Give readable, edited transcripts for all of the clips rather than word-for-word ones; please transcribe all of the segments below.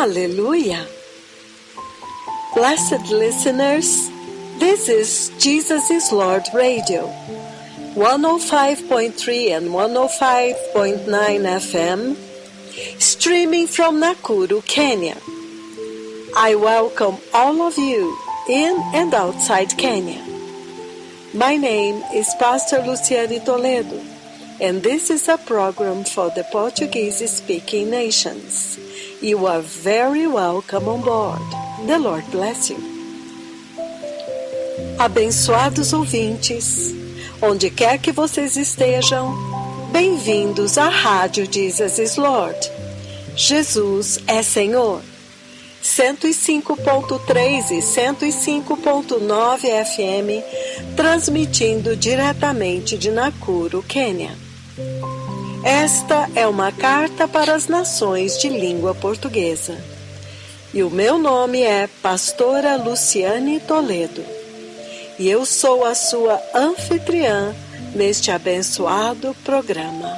Hallelujah! Blessed listeners, this is Jesus is Lord Radio, 105.3 and 105.9 FM, streaming from Nakuru, Kenya. I welcome all of you in and outside Kenya. My name is Pastor Luciane Toledo, and this is a program for the Portuguese-speaking nations. You are very welcome on board. The Lord bless you. Abençoados ouvintes, onde quer que vocês estejam, bem-vindos à Rádio Jesus is Lord. Jesus é Senhor. 105.3 e 105.9 FM, transmitindo diretamente de Nakuru, Quênia. Esta é uma carta para as nações de língua portuguesa. E o meu nome é Pastora Luciane Toledo. E eu sou a sua anfitriã neste abençoado programa.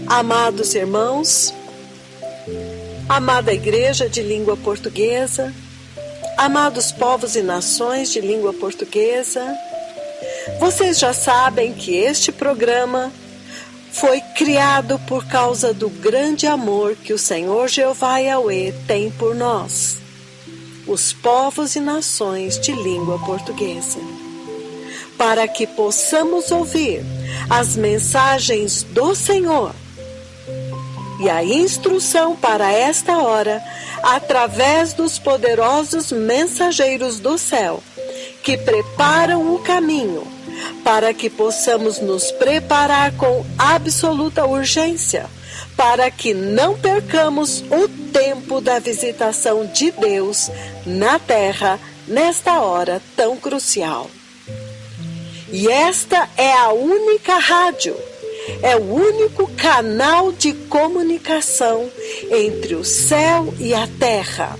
Amados irmãos, amada Igreja de língua portuguesa, amados povos e nações de língua portuguesa, vocês já sabem que este programa foi criado por causa do grande amor que o Senhor Jeová Yahweh tem por nós, os povos e nações de língua portuguesa, para que possamos ouvir as mensagens do Senhor e a instrução para esta hora através dos poderosos mensageiros do céu, que preparam o caminho para que possamos nos preparar com absoluta urgência, para que não percamos o tempo da visitação de Deus na terra nesta hora tão crucial. E esta é a única rádio, é o único canal de comunicação entre o céu e a terra,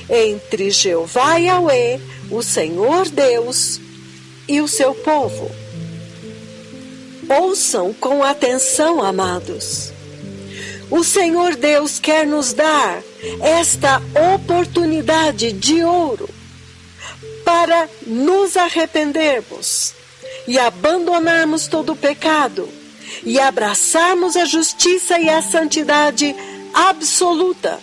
entre Jeová Yahweh, o Senhor Deus, e o seu povo. Ouçam com atenção, amados. O Senhor Deus quer nos dar esta oportunidade de ouro para nos arrependermos e abandonarmos todo o pecado e abraçarmos a justiça e a santidade absoluta,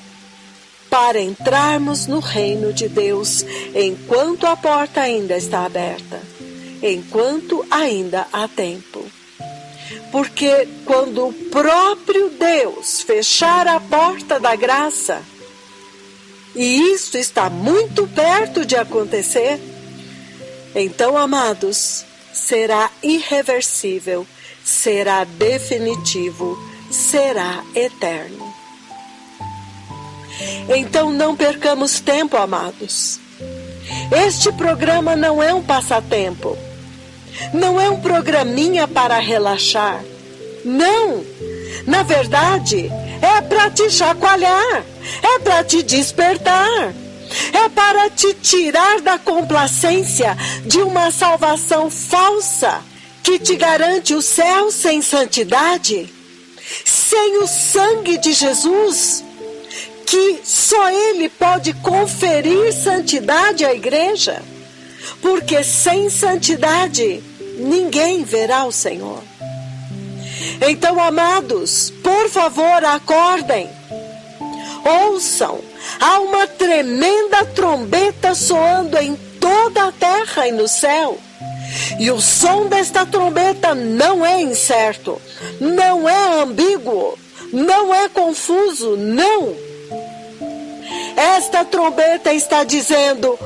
para entrarmos no reino de Deus enquanto a porta ainda está aberta, enquanto ainda há tempo. Porque quando o próprio Deus fechar a porta da graça, e isto está muito perto de acontecer, então, amados, será irreversível, será definitivo, será eterno. Então não percamos tempo, amados. Este programa não é um passatempo. Não é um programinha para relaxar. Não! Na verdade, é para te chacoalhar. É para te despertar. É para te tirar da complacência de uma salvação falsa que te garante o céu sem santidade, sem o sangue de Jesus, que só Ele pode conferir santidade à igreja, porque sem santidade ninguém verá o Senhor. Então, amados, por favor, acordem, ouçam, há uma tremenda trombeta soando em toda a terra e no céu, e o som desta trombeta não é incerto, não é ambíguo, não é confuso, não. Esta trombeta está dizendo: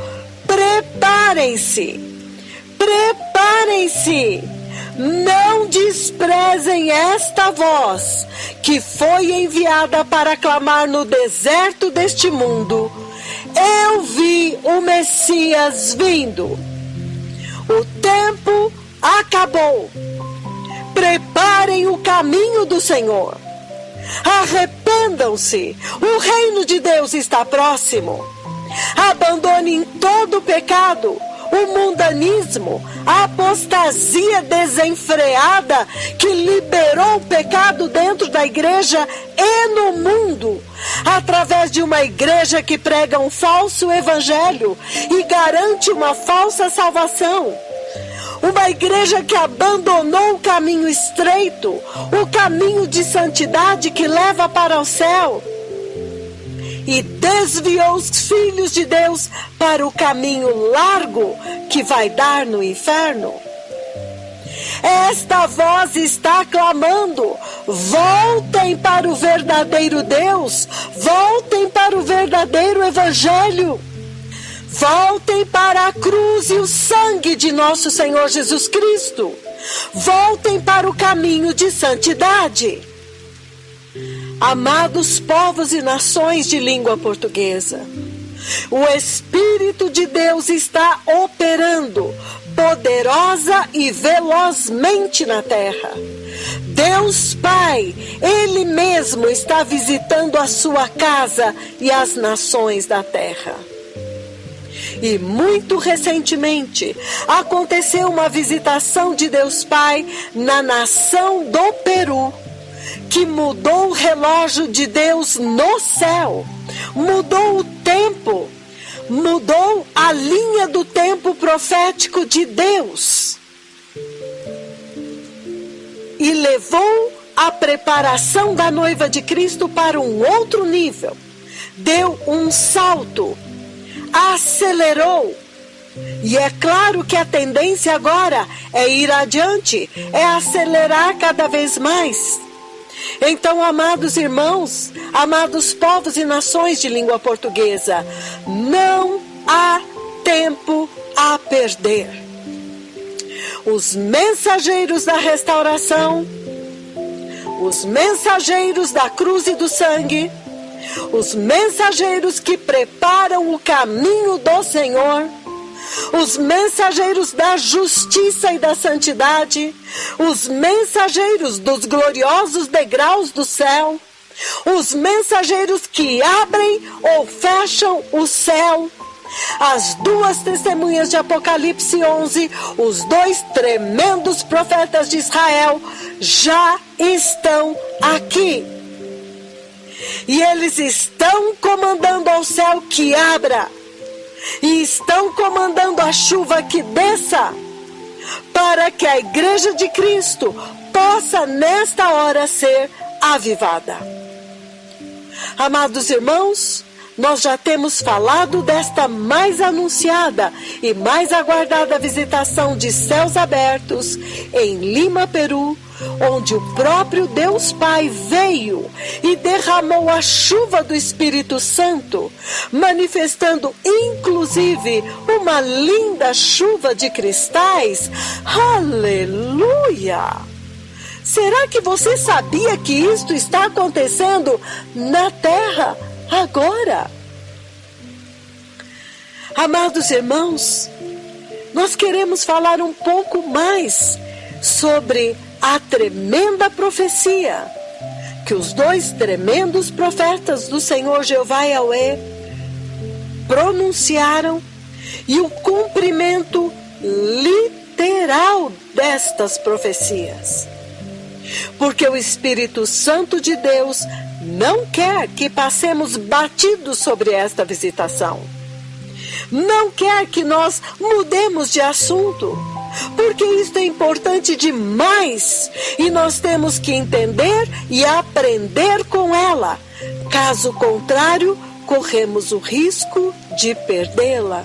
preparem-se, preparem-se, não desprezem esta voz que foi enviada para clamar no deserto deste mundo: eu vi o Messias vindo, o tempo acabou, preparem o caminho do Senhor. Arrependam-se, o reino de Deus está próximo. Abandonem todo o pecado, o mundanismo, a apostasia desenfreada que liberou o pecado dentro da igreja e no mundo, através de uma igreja que prega um falso evangelho e garante uma falsa salvação. Uma igreja que abandonou o caminho estreito, o caminho de santidade que leva para o céu, e desviou os filhos de Deus para o caminho largo que vai dar no inferno. Esta voz está clamando: voltem para o verdadeiro Deus, voltem para o verdadeiro Evangelho, voltem para a cruz e o sangue de nosso Senhor Jesus Cristo, voltem para o caminho de santidade. Amados povos e nações de língua portuguesa, o Espírito de Deus está operando poderosa e velozmente na terra. Deus Pai, Ele mesmo está visitando a sua casa e as nações da terra. E muito recentemente aconteceu uma visitação de Deus Pai na nação do Peru, que mudou o relógio de Deus no céu, mudou o tempo, mudou a linha do tempo profético de Deus e levou a preparação da noiva de Cristo para um outro nível. Deu um salto, acelerou. E é claro que a tendência agora é ir adiante, é acelerar cada vez mais. Então, amados irmãos, amados povos e nações de língua portuguesa, não há tempo a perder. Os mensageiros da restauração, os mensageiros da cruz e do sangue, os mensageiros que preparam o caminho do Senhor, os mensageiros da justiça e da santidade, os mensageiros dos gloriosos degraus do céu, os mensageiros que abrem ou fecham o céu, as duas testemunhas de Apocalipse 11, os dois tremendos profetas de Israel já estão aqui. E eles estão comandando ao céu que abra, e estão comandando a chuva que desça, para que a igreja de Cristo possa nesta hora ser avivada. Amados irmãos, nós já temos falado desta mais anunciada e mais aguardada visitação de céus abertos em Lima, Peru, onde o próprio Deus Pai veio e derramou a chuva do Espírito Santo, manifestando inclusive uma linda chuva de cristais. Aleluia! Será que você sabia que isto está acontecendo na terra agora? Amados irmãos, nós queremos falar um pouco mais sobre a tremenda profecia que os dois tremendos profetas do Senhor Jeová Yahweh pronunciaram e o cumprimento literal destas profecias. Porque o Espírito Santo de Deus não quer que passemos batidos sobre esta visitação. Não quer que nós mudemos de assunto, porque isso é importante demais e nós temos que entender e aprender com ela. Caso contrário, corremos o risco de perdê-la.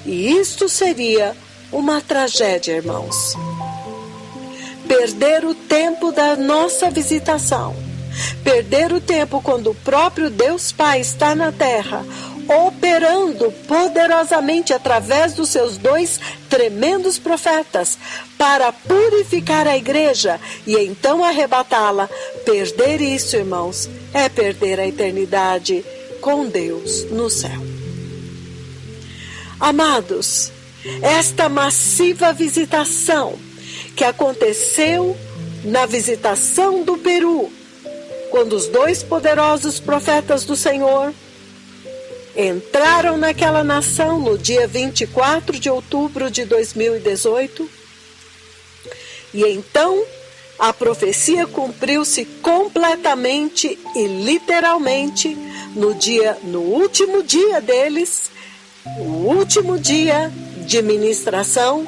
E isto seria uma tragédia, irmãos. Perder o tempo da nossa visitação, perder o tempo quando o próprio Deus Pai está na terra, operando poderosamente através dos seus dois tremendos profetas para purificar a igreja e então arrebatá-la. Perder isso, irmãos, é perder a eternidade com Deus no céu. Amados, esta massiva visitação que aconteceu na visitação do Peru, quando os dois poderosos profetas do Senhor entraram naquela nação no dia 24 de outubro de 2018. E então a profecia cumpriu-se completamente e literalmente no último dia deles, o último dia de ministração,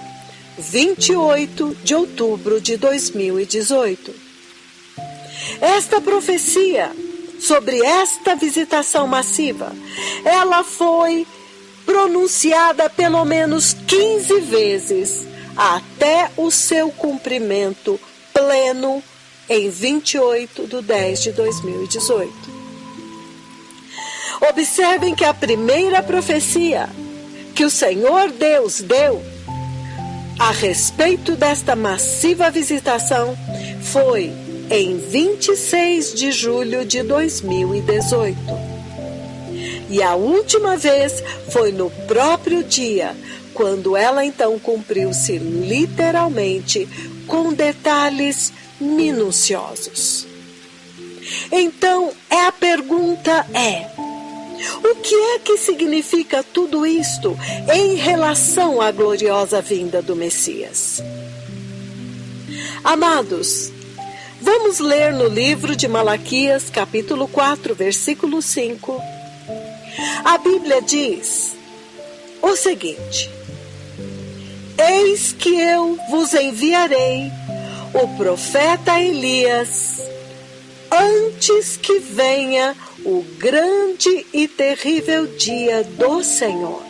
28 de outubro de 2018. Esta profecia sobre esta visitação massiva, ela foi pronunciada pelo menos 15 vezes até o seu cumprimento pleno em 28 de 10 de 2018. Observem que a primeira profecia que o Senhor Deus deu a respeito desta massiva visitação foi em 26 de julho de 2018. E a última vez foi no próprio dia, quando ela então cumpriu-se literalmente com detalhes minuciosos. Então, a pergunta é: o que é que significa tudo isto em relação à gloriosa vinda do Messias? Amados, vamos ler no livro de Malaquias, capítulo 4, versículo 5. A Bíblia diz o seguinte: eis que eu vos enviarei o profeta Elias, antes que venha o grande e terrível dia do Senhor.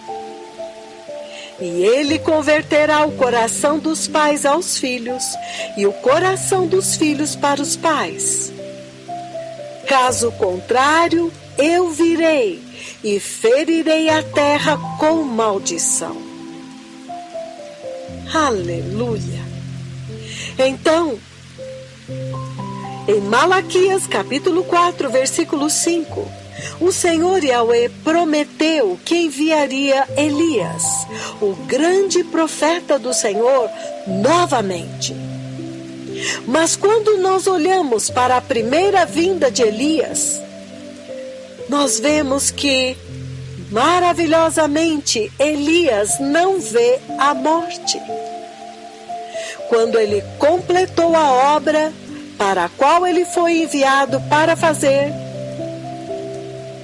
E ele converterá o coração dos pais aos filhos, e o coração dos filhos para os pais. Caso contrário, eu virei e ferirei a terra com maldição. Aleluia! Então, em Malaquias capítulo 4, versículo 5, o Senhor Yahweh prometeu que enviaria Elias, o grande profeta do Senhor, novamente. Mas quando nós olhamos para a primeira vinda de Elias, nós vemos que, maravilhosamente, Elias não vê a morte. Quando ele completou a obra para a qual ele foi enviado para fazer,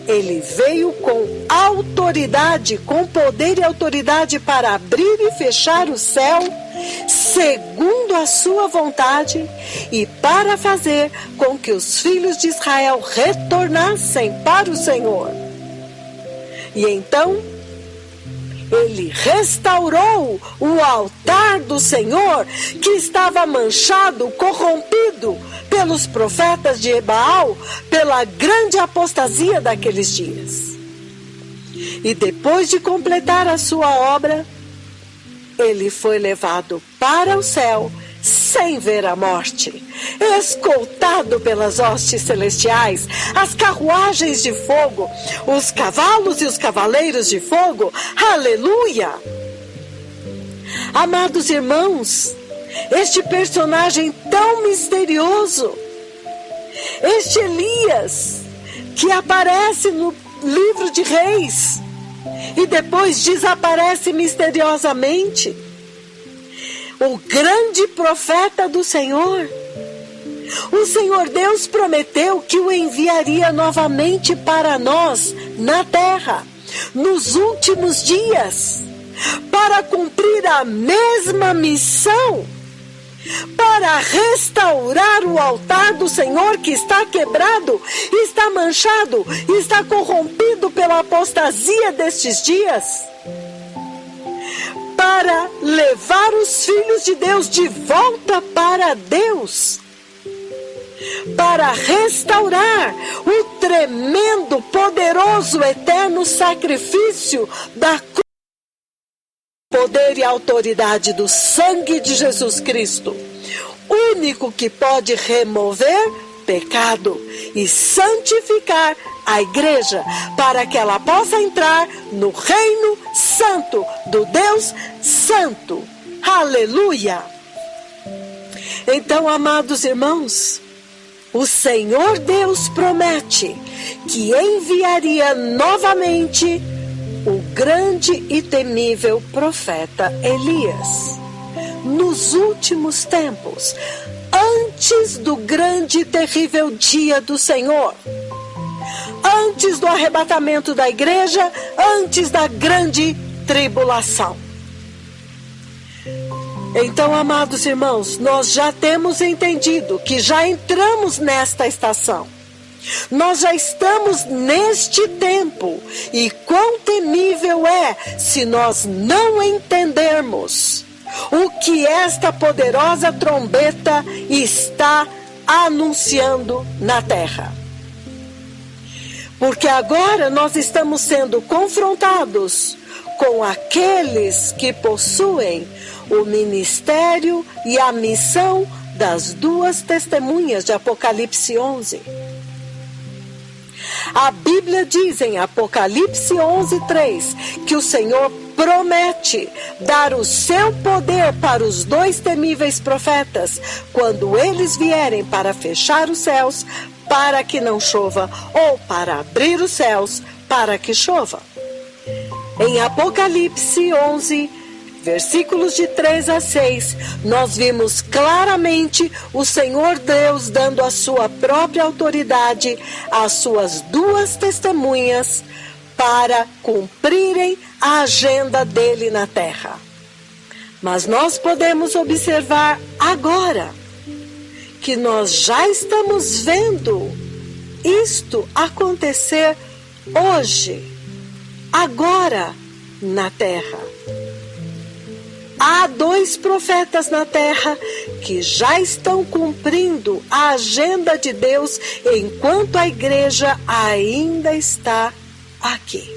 ele veio com autoridade, com poder e autoridade para abrir e fechar o céu, segundo a sua vontade, e para fazer com que os filhos de Israel retornassem para o Senhor. E então, ele restaurou o altar do Senhor, que estava manchado, corrompido pelos profetas de Baal, pela grande apostasia daqueles dias. E depois de completar a sua obra, ele foi levado para o céu sem ver a morte, escoltado pelas hostes celestiais, as carruagens de fogo, os cavalos e os cavaleiros de fogo. Aleluia! Amados irmãos, este personagem tão misterioso, este Elias, que aparece no livro de Reis e depois desaparece misteriosamente, o grande profeta do Senhor, o Senhor Deus prometeu que o enviaria novamente para nós na terra, nos últimos dias, para cumprir a mesma missão, para restaurar o altar do Senhor que está quebrado, está manchado, está corrompido pela apostasia destes dias, para levar os filhos de Deus de volta para Deus, para restaurar o tremendo, poderoso, eterno sacrifício da cruz, poder e autoridade do sangue de Jesus Cristo, único que pode remover pecado e santificar a igreja, para que ela possa entrar no reino santo do Deus Santo. Aleluia! Então, amados irmãos, o Senhor Deus promete que enviaria novamente o grande e temível profeta Elias, nos últimos tempos, antes do grande e terrível dia do Senhor, antes do arrebatamento da igreja, antes da grande tribulação. Então, amados irmãos, nós já temos entendido que já entramos nesta estação. Nós já estamos neste tempo. E quão temível é se nós não entendermos o que esta poderosa trombeta está anunciando na terra. Porque agora nós estamos sendo confrontados com aqueles que possuem o ministério e a missão das duas testemunhas de Apocalipse 11. A Bíblia diz em Apocalipse 11:3 que o Senhor promete dar o seu poder para os dois temíveis profetas quando eles vierem para fechar os céus para que não chova, ou para abrir os céus para que chova. Em Apocalipse 11, versículos de 3 a 6, nós vimos claramente o Senhor Deus dando a sua própria autoridade às suas duas testemunhas para cumprirem a agenda dele na terra. Mas nós podemos observar agora que nós já estamos vendo isto acontecer hoje, agora na terra. Há dois profetas na terra que já estão cumprindo a agenda de Deus enquanto a igreja ainda está aqui.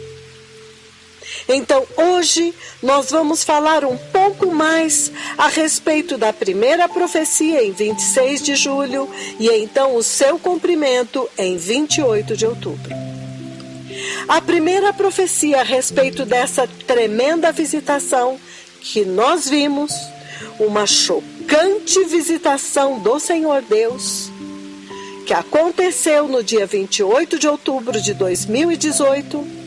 Então, hoje, nós vamos falar um pouco mais a respeito da primeira profecia em 26 de julho e então o seu cumprimento em 28 de outubro. A primeira profecia a respeito dessa tremenda visitação que nós vimos, uma chocante visitação do Senhor Deus, que aconteceu no dia 28 de outubro de 2018,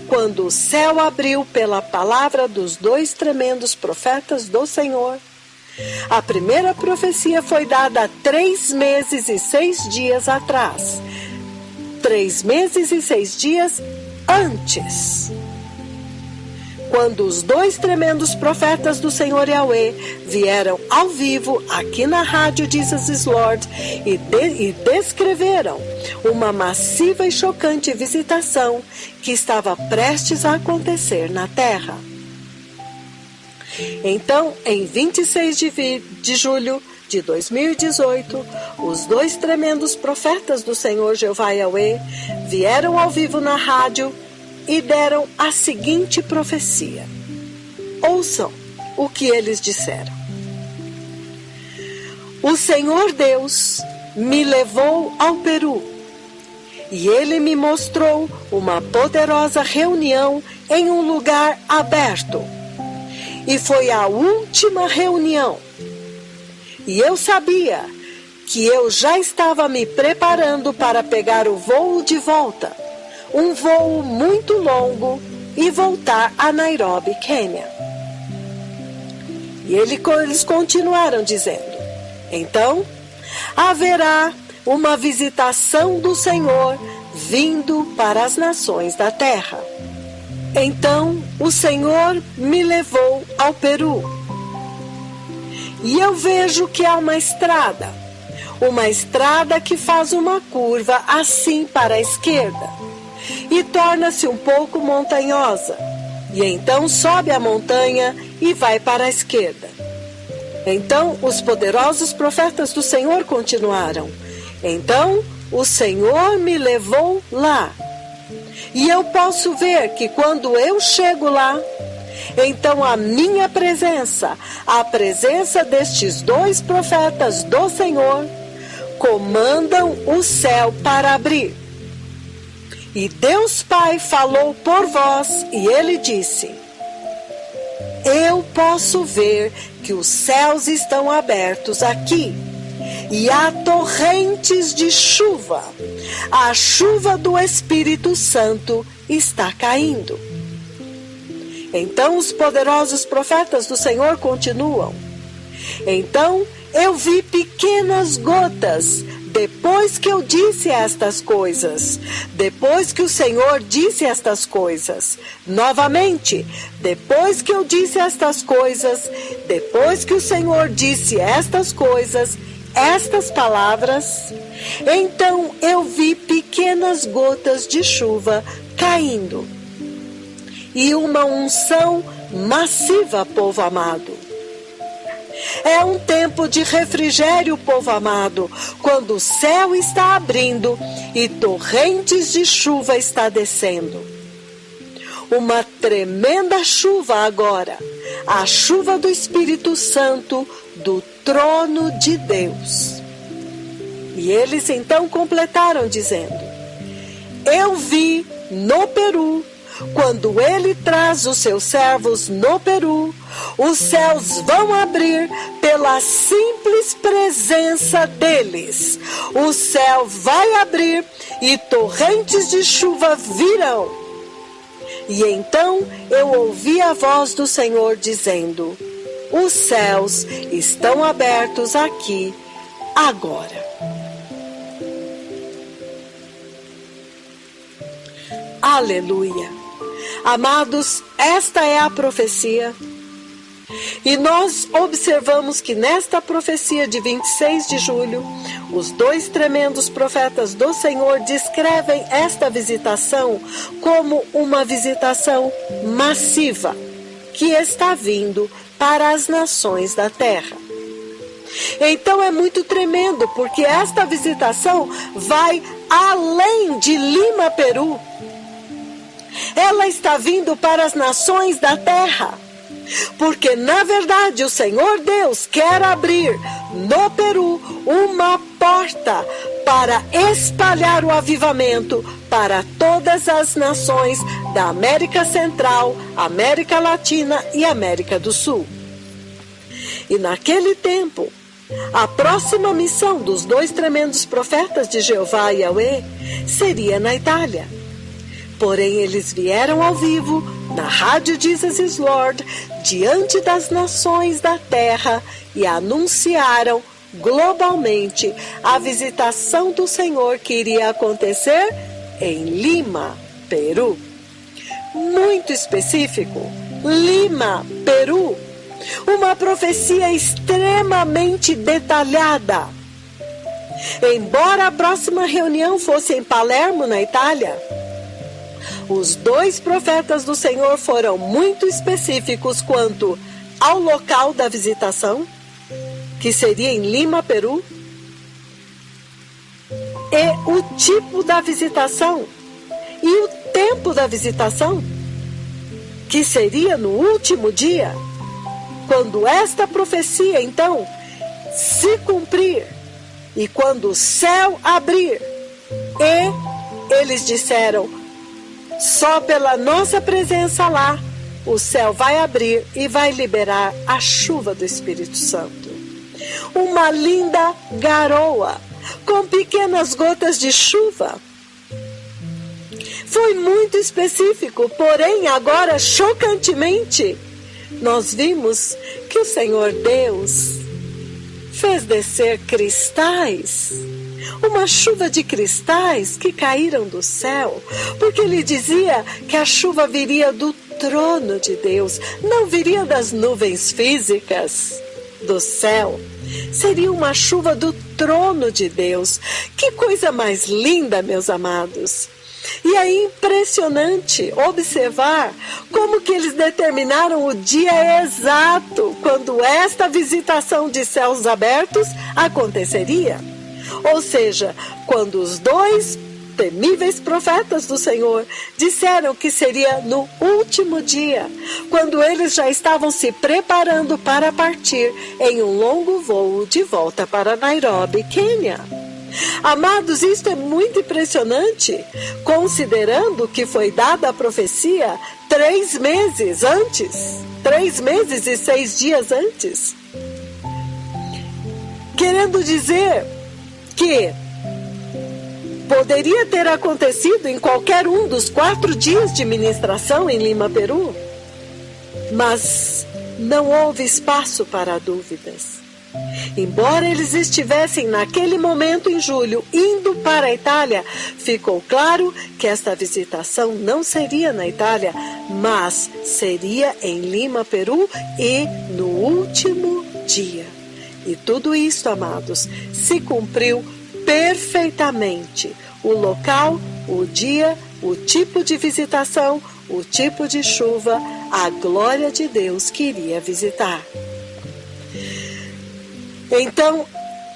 quando o céu abriu pela palavra dos dois tremendos profetas do Senhor. A primeira profecia foi dada 3 meses e 6 dias atrás. 3 meses e 6 dias antes. Quando os dois tremendos profetas do Senhor Yahweh vieram ao vivo aqui na rádio Jesus is Lord e descreveram uma massiva e chocante visitação que estava prestes a acontecer na terra. Então, em 26 de julho de 2018, os dois tremendos profetas do Senhor Jeová Yahweh vieram ao vivo na rádio e deram a seguinte profecia. Ouçam o que eles disseram. O Senhor Deus me levou ao Peru e ele me mostrou uma poderosa reunião em um lugar aberto. E foi a última reunião. E eu sabia que eu já estava me preparando para pegar o voo de volta, um voo muito longo, e voltar a Nairobi, Quênia. E eles continuaram dizendo: então haverá uma visitação do Senhor vindo para as nações da terra. Então o Senhor me levou ao Peru. E eu vejo que há uma estrada que faz uma curva assim para a esquerda e torna-se um pouco montanhosa, e então sobe a montanha e vai para a esquerda. Então os poderosos profetas do Senhor continuaram: então o Senhor me levou lá, e eu posso ver que quando eu chego lá, então a minha presença, a presença destes dois profetas do Senhor, comandam o céu para abrir. E Deus Pai falou por voz e ele disse: eu posso ver que os céus estão abertos aqui e há torrentes de chuva. A chuva do Espírito Santo está caindo. Então os poderosos profetas do Senhor continuam. Então eu vi pequenas gotas, depois que eu disse estas coisas, depois que o Senhor disse estas coisas, novamente, depois que eu disse estas coisas, depois que o Senhor disse estas coisas, estas palavras, então eu vi pequenas gotas de chuva caindo e uma unção massiva, povo amado. É um tempo de refrigério, povo amado, quando o céu está abrindo e torrentes de chuva está descendo. Uma tremenda chuva agora, a chuva do Espírito Santo do trono de Deus. E eles então completaram dizendo: eu vi no Peru, quando ele traz os seus servos no Peru, os céus vão abrir pela simples presença deles. O céu vai abrir e torrentes de chuva virão. E então eu ouvi a voz do Senhor dizendo: os céus estão abertos aqui agora. Aleluia! Amados, esta é a profecia. E nós observamos que nesta profecia de 26 de julho, os dois tremendos profetas do Senhor descrevem esta visitação como uma visitação massiva que está vindo para as nações da terra. Então é muito tremendo, porque esta visitação vai além de Lima, Peru. Ela está vindo para as nações da terra, porque na verdade o Senhor Deus quer abrir no Peru uma porta para espalhar o avivamento para todas as nações da América Central, América Latina e América do Sul. E naquele tempo, a próxima missão dos dois tremendos profetas de Jeová e Yahweh seria na Itália. Porém, eles vieram ao vivo, na rádio Jesus is Lord, diante das nações da terra e anunciaram globalmente a visitação do Senhor que iria acontecer em Lima, Peru. Muito específico, Lima, Peru. Uma profecia extremamente detalhada. Embora a próxima reunião fosse em Palermo, na Itália, os dois profetas do Senhor foram muito específicos quanto ao local da visitação, que seria em Lima, Peru, e o tipo da visitação e o tempo da visitação, que seria no último dia, quando esta profecia então se cumprir e quando o céu abrir. E eles disseram: só pela nossa presença lá, o céu vai abrir e vai liberar a chuva do Espírito Santo. Uma linda garoa, com pequenas gotas de chuva. Foi muito específico, porém agora, chocantemente, nós vimos que o Senhor Deus fez descer cristais. Uma chuva de cristais que caíram do céu, porque ele dizia que a chuva viria do trono de Deus, não viria das nuvens físicas do céu. Seria uma chuva do trono de Deus. Que coisa mais linda, meus amados! E é impressionante observar como que eles determinaram o dia exato quando esta visitação de céus abertos aconteceria. Ou seja, quando os dois temíveis profetas do Senhor disseram que seria no último dia, quando eles já estavam se preparando para partir em um longo voo de volta para Nairobi, Quênia. Amados, isto é muito impressionante, considerando que foi dada a profecia 3 meses antes, 3 meses e 6 dias antes. querendo dizer que poderia ter acontecido em qualquer um dos 4 dias de ministração em Lima, Peru, mas não houve espaço para dúvidas. Embora eles estivessem naquele momento em julho indo para a Itália, ficou claro que esta visitação não seria na Itália, mas seria em Lima, Peru, e no último dia. E tudo isso, amados, se cumpriu perfeitamente. O local, o dia, o tipo de visitação, o tipo de chuva, a glória de Deus que iria visitar. Então,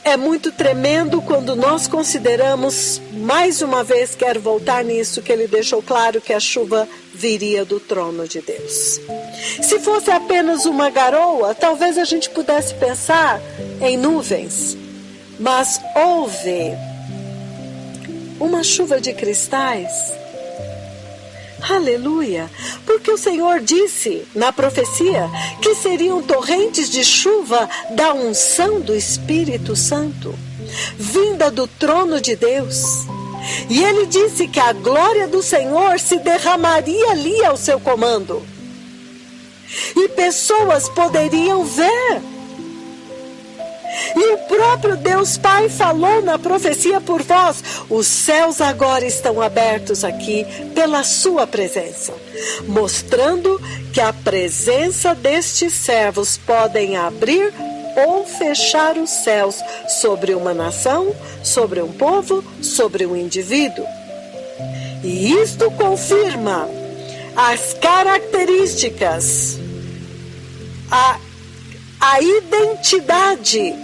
é muito tremendo quando nós consideramos, mais uma vez quero voltar nisso, que ele deixou claro que a chuva viria do trono de Deus. Se fosse apenas uma garoa, talvez a gente pudesse pensar em nuvens, mas houve uma chuva de cristais. Aleluia! Porque o Senhor disse na profecia que seriam torrentes de chuva da unção do Espírito Santo, vinda do trono de Deus. E ele disse que a glória do Senhor se derramaria ali ao seu comando. E pessoas poderiam ver. E o próprio Deus Pai falou na profecia por voz: os céus agora estão abertos aqui pela sua presença, mostrando que a presença destes servos podem abrir ou fechar os céus sobre uma nação, sobre um povo, sobre um indivíduo. E isto confirma as características, a identidade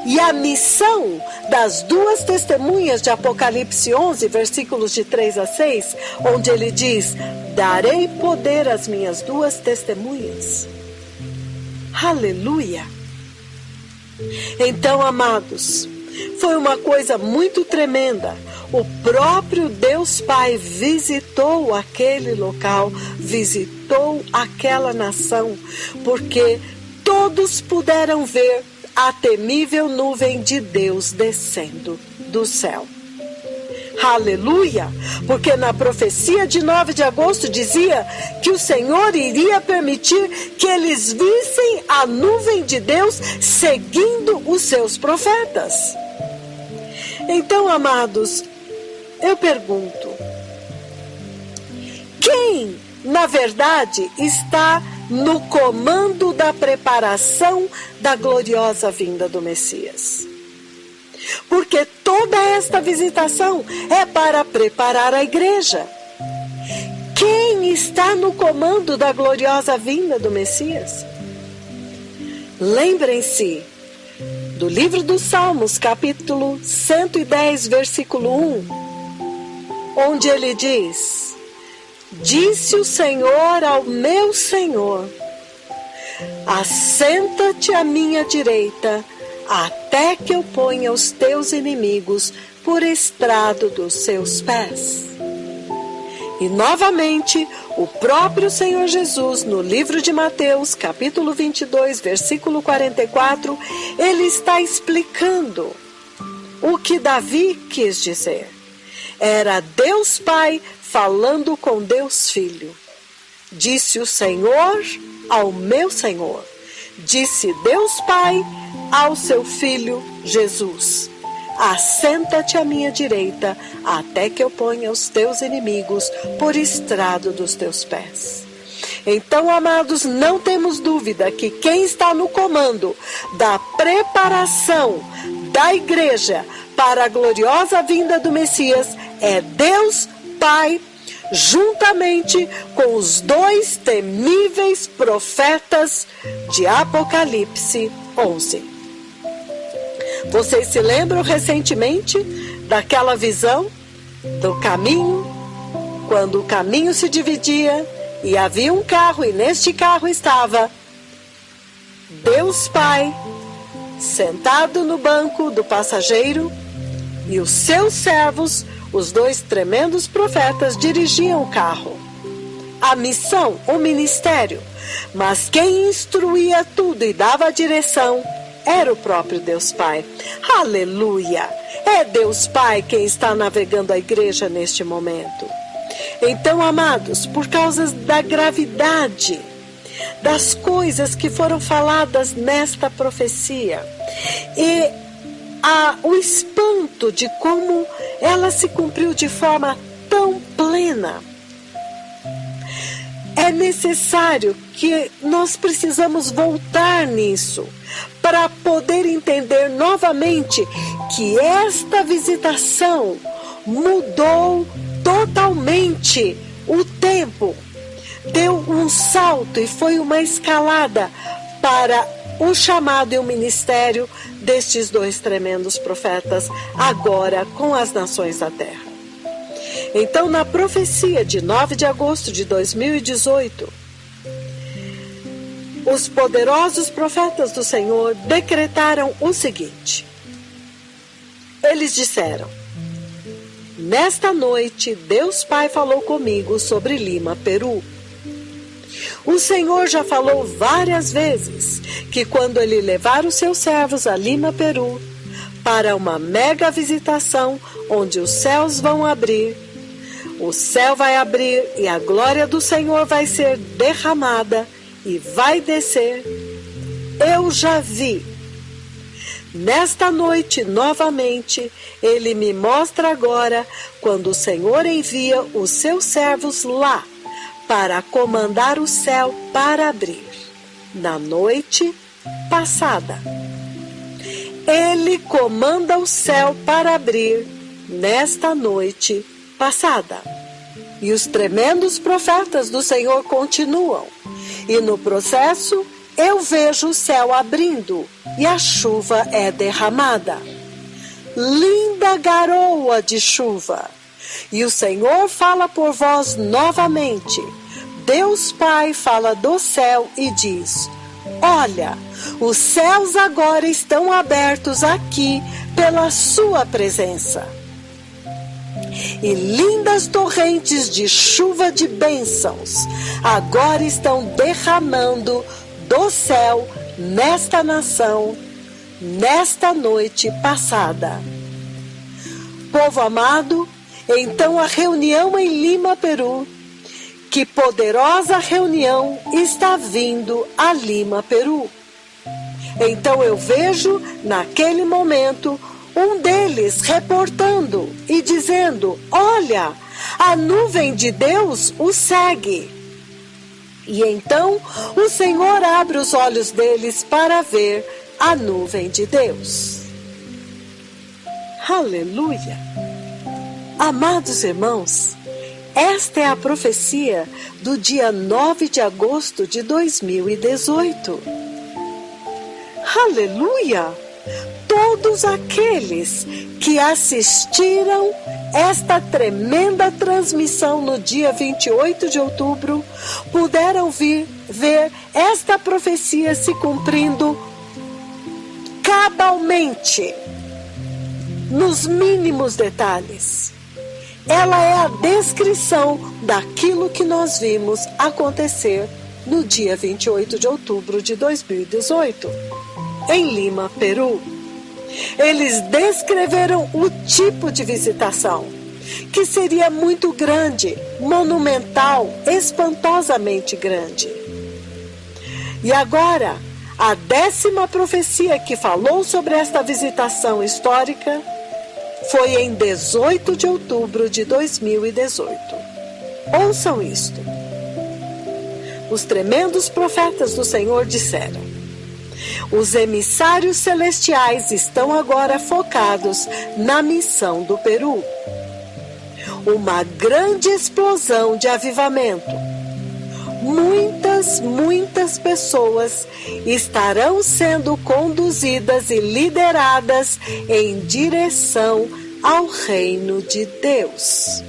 e a missão das 2 testemunhas de Apocalipse 11, versículos de 3 a 6, onde ele diz: darei poder às minhas 2 testemunhas. Aleluia! Então, amados, foi uma coisa muito tremenda. O próprio Deus Pai visitou aquele local, visitou aquela nação, porque todos puderam ver a temível nuvem de Deus descendo do céu. Aleluia! Porque na profecia de 9 de agosto dizia que o Senhor iria permitir que eles vissem a nuvem de Deus seguindo os seus profetas. Então, amados, eu pergunto: quem, na verdade, está no comando da preparação da gloriosa vinda do Messias? Porque toda esta visitação é para preparar a igreja. Quem está no comando da gloriosa vinda do Messias? Lembrem-se do livro dos Salmos, capítulo 110, versículo 1, onde ele diz: disse o Senhor ao meu Senhor: assenta-te à minha direita, até que eu ponha os teus inimigos por estrado dos seus pés. E novamente, o próprio Senhor Jesus, no livro de Mateus, capítulo 22, versículo 44, ele está explicando o que Davi quis dizer. Era Deus Pai falando com Deus Filho. Disse o Senhor ao meu Senhor. Disse Deus Pai ao seu Filho Jesus: assenta-te à minha direita, até que eu ponha os teus inimigos por estrado dos teus pés. Então, amados, não temos dúvida que quem está no comando da preparação da igreja para a gloriosa vinda do Messias é Deus Pai, juntamente com os 2 temíveis profetas de Apocalipse 11. Vocês se lembram recentemente daquela visão do caminho, quando o caminho se dividia e havia um carro, e neste carro estava Deus Pai sentado no banco do passageiro, e os seus servos, os 2 tremendos profetas, dirigiam o carro. A missão, o ministério. Mas quem instruía tudo e dava a direção era o próprio Deus Pai. Aleluia! É Deus Pai quem está navegando a igreja neste momento. Então, amados, por causa da gravidade das coisas que foram faladas nesta profecia e o espanto de como ela se cumpriu de forma tão plena, é necessário que nós precisamos voltar nisso para poder entender novamente que esta visitação mudou totalmente o tempo, deu um salto e foi uma escalada para o chamado e o ministério destes dois tremendos profetas, agora com as nações da terra. Então, na profecia de 9 de agosto de 2018, os poderosos profetas do Senhor decretaram o seguinte. Eles disseram: nesta noite, Deus Pai falou comigo sobre Lima, Peru. O Senhor já falou várias vezes que quando Ele levar os seus servos a Lima, Peru, para uma mega visitação onde os céus vão abrir, o céu vai abrir e a glória do Senhor vai ser derramada e vai descer. Eu já vi. Nesta noite, novamente, Ele me mostra agora quando o Senhor envia os seus servos lá para comandar o céu para abrir. Na noite passada, Ele comanda o céu para abrir nesta noite passada. E os tremendos profetas do Senhor continuam. E no processo, eu vejo o céu abrindo e a chuva é derramada. Linda garoa de chuva. E o Senhor fala por vós novamente. Deus Pai fala do céu e diz: olha, os céus agora estão abertos aqui pela sua presença. E lindas torrentes de chuva de bênçãos agora estão derramando do céu nesta nação, nesta noite passada. Povo amado, então a reunião em Lima, Peru, que poderosa reunião está vindo a Lima, Peru. Então eu vejo naquele momento um deles reportando e dizendo: olha, a nuvem de Deus o segue. E então o Senhor abre os olhos deles para ver a nuvem de Deus. Aleluia! Amados irmãos, esta é a profecia do dia 9 de agosto de 2018. Aleluia! Todos aqueles que assistiram esta tremenda transmissão no dia 28 de outubro puderam ver esta profecia se cumprindo cabalmente, nos mínimos detalhes. Ela é a descrição daquilo que nós vimos acontecer no dia 28 de outubro de 2018, em Lima, Peru. Eles descreveram o tipo de visitação, que seria muito grande, monumental, espantosamente grande. E agora, a 10ª profecia que falou sobre esta visitação histórica foi em 18 de outubro de 2018. Ouçam isto. Os tremendos profetas do Senhor disseram: os emissários celestiais estão agora focados na missão do Peru. Uma grande explosão de avivamento. Muitas pessoas estarão sendo conduzidas e lideradas em direção ao reino de Deus.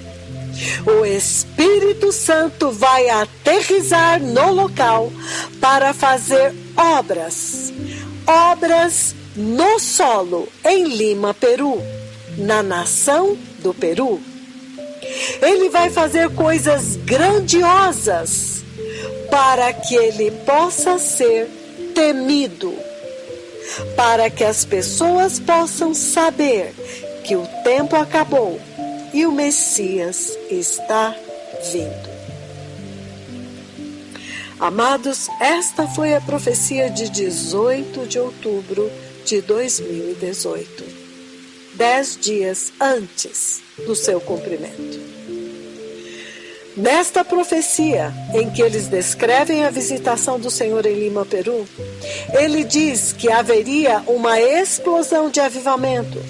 O Espírito Santo vai aterrissar no local para fazer obras no solo em Lima, Peru, na nação do Peru. Ele vai fazer coisas grandiosas para que ele possa ser temido. para que as pessoas possam saber que o tempo acabou e o Messias está vindo. Amados, esta foi a profecia de 18 de outubro de 2018, 10 dias antes do seu cumprimento. Nesta profecia, em que eles descrevem a visitação do Senhor em Lima, Peru, ele diz que haveria uma explosão de avivamento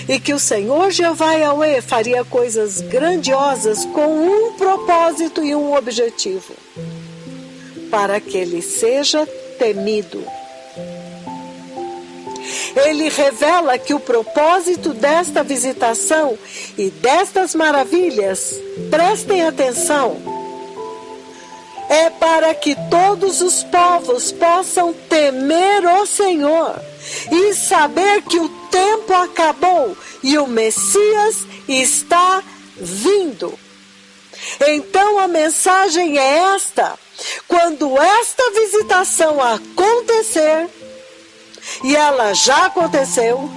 e que o Senhor Jeová Yahweh faria coisas grandiosas com um propósito e um objetivo: para que ele seja temido. Ele revela que o propósito desta visitação e destas maravilhas, prestem atenção, é para que todos os povos possam temer o Senhor e saber que o tempo acabou e o Messias está vindo. Então a mensagem é esta: quando esta visitação acontecer, e ela já aconteceu,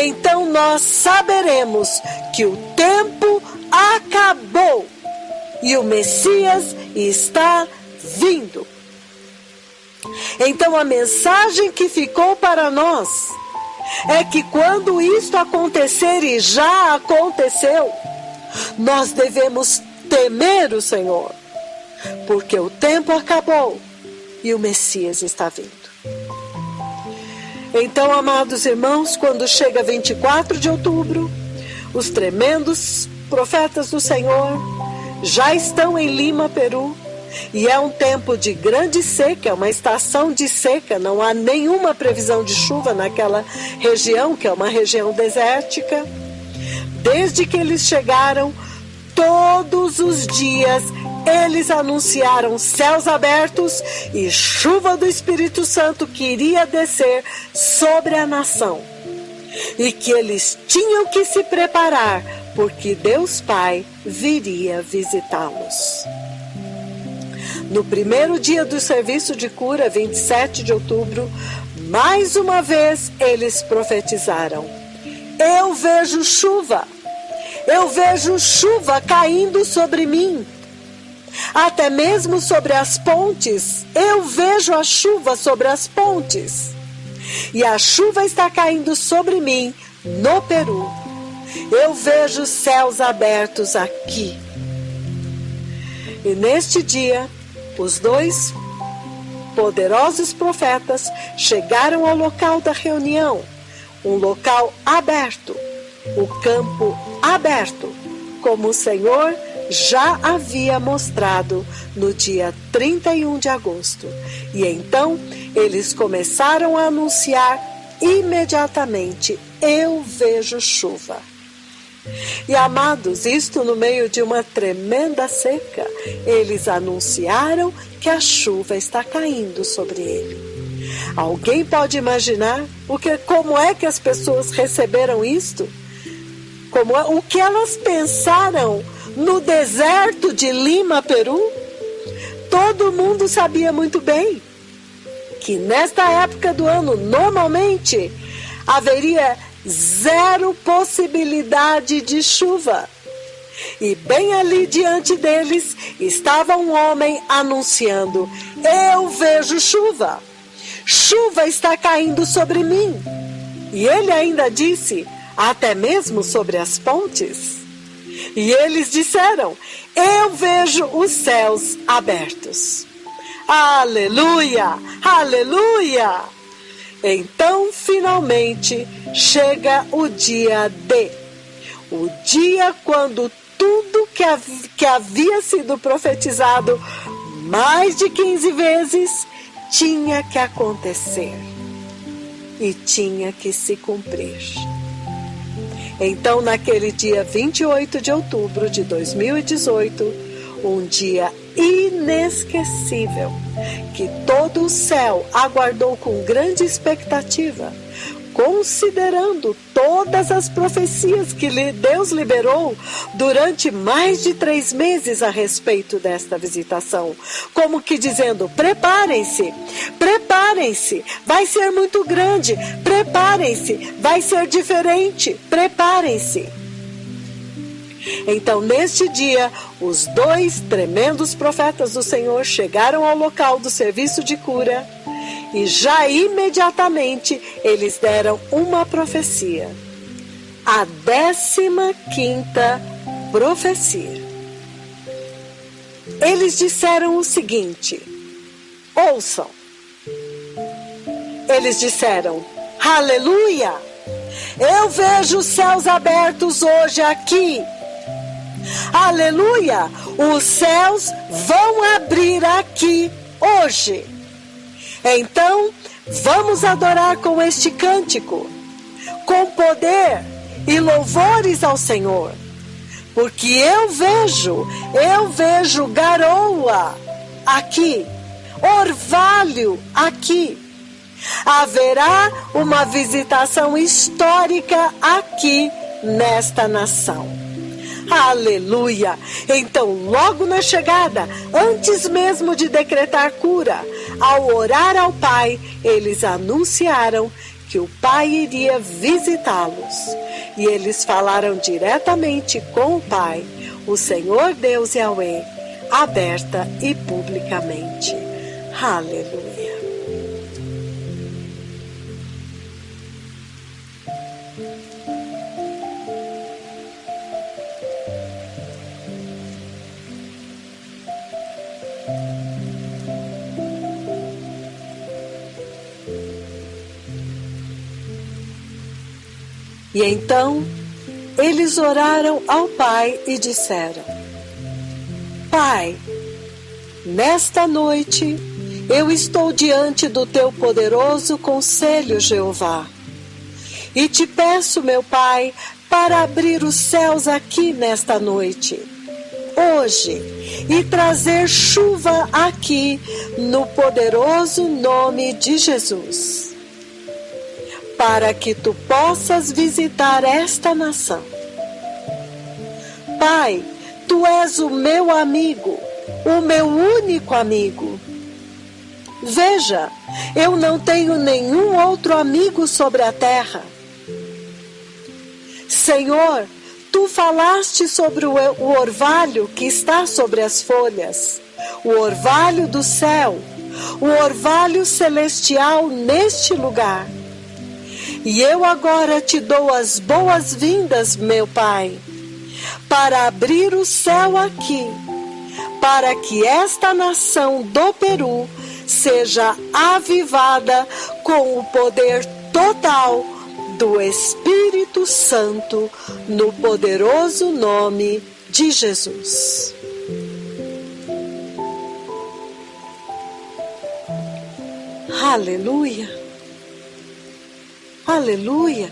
então nós saberemos que o tempo acabou e o Messias está vindo. Então a mensagem que ficou para nós é que quando isto acontecer, e já aconteceu, nós devemos temer o Senhor, porque o tempo acabou e o Messias está vindo. Então, amados irmãos, quando chega 24 de outubro, os tremendos profetas do Senhor já estão em Lima, Peru, e é um tempo de grande seca, uma estação de seca, não há nenhuma previsão de chuva naquela região, que é uma região desértica. Desde que eles chegaram, todos os dias eles anunciaram céus abertos e chuva do Espírito Santo que iria descer sobre a nação. E que eles tinham que se preparar, porque Deus Pai viria visitá-los. No primeiro dia do serviço de cura, 27 de outubro, mais uma vez eles profetizaram: eu vejo chuva caindo sobre mim. Até mesmo sobre as pontes, eu vejo a chuva sobre as pontes. E a chuva está caindo sobre mim no Peru. Eu vejo céus abertos aqui. E neste dia, os dois poderosos profetas chegaram ao local da reunião, um local aberto, o campo aberto, como o Senhor já havia mostrado no dia 31 de agosto. E então eles começaram a anunciar imediatamente: eu vejo chuva. E amados, isto no meio de uma tremenda seca, eles anunciaram que a chuva está caindo sobre ele. Alguém pode imaginar como é que as pessoas receberam isto? O que elas pensaram no deserto de Lima, Peru? Todo mundo sabia muito bem que nesta época do ano, normalmente, haveria zero possibilidade de chuva. E bem ali diante deles estava um homem anunciando: eu vejo chuva. Chuva está caindo sobre mim. E ele ainda disse: até mesmo sobre as pontes. E eles disseram: eu vejo os céus abertos. Aleluia! Aleluia! Então, finalmente, chega o dia D. O dia quando tudo que havia sido profetizado mais de 15 vezes tinha que acontecer. E tinha que se cumprir. Então, naquele dia 28 de outubro de 2018, um dia inesquecível, que todo o céu aguardou com grande expectativa, considerando todas as profecias que Deus liberou durante mais de 3 meses a respeito desta visitação, como que dizendo: preparem-se, preparem-se, vai ser muito grande, preparem-se, vai ser diferente, preparem-se. Então, neste dia, os 2 tremendos profetas do Senhor chegaram ao local do serviço de cura e já imediatamente eles deram uma profecia, a 15ª profecia. Eles disseram o seguinte: ouçam. Eles disseram: aleluia! Eu vejo os céus abertos hoje aqui. Aleluia! Os céus vão abrir aqui hoje. Então, vamos adorar com este cântico, com poder e louvores ao Senhor. Porque eu vejo garoa aqui, orvalho aqui. Haverá uma visitação histórica aqui nesta nação. Aleluia! Então, logo na chegada, antes mesmo de decretar cura, ao orar ao Pai, eles anunciaram que o Pai iria visitá-los. E eles falaram diretamente com o Pai, o Senhor Deus Yahweh, aberta e publicamente. Aleluia! E então, eles oraram ao Pai e disseram: Pai, nesta noite eu estou diante do teu poderoso conselho, Jeová, e te peço, meu Pai, para abrir os céus aqui nesta noite, hoje, e trazer chuva aqui no poderoso nome de Jesus, para que tu possas visitar esta nação. Pai, tu és o meu amigo, o meu único amigo. Veja, eu não tenho nenhum outro amigo sobre a terra. Senhor, tu falaste sobre o orvalho que está sobre as folhas, o orvalho do céu, o orvalho celestial neste lugar. E eu agora te dou as boas-vindas, meu Pai, para abrir o céu aqui, para que esta nação do Peru seja avivada com o poder total do Espírito Santo, no poderoso nome de Jesus. Aleluia! Aleluia!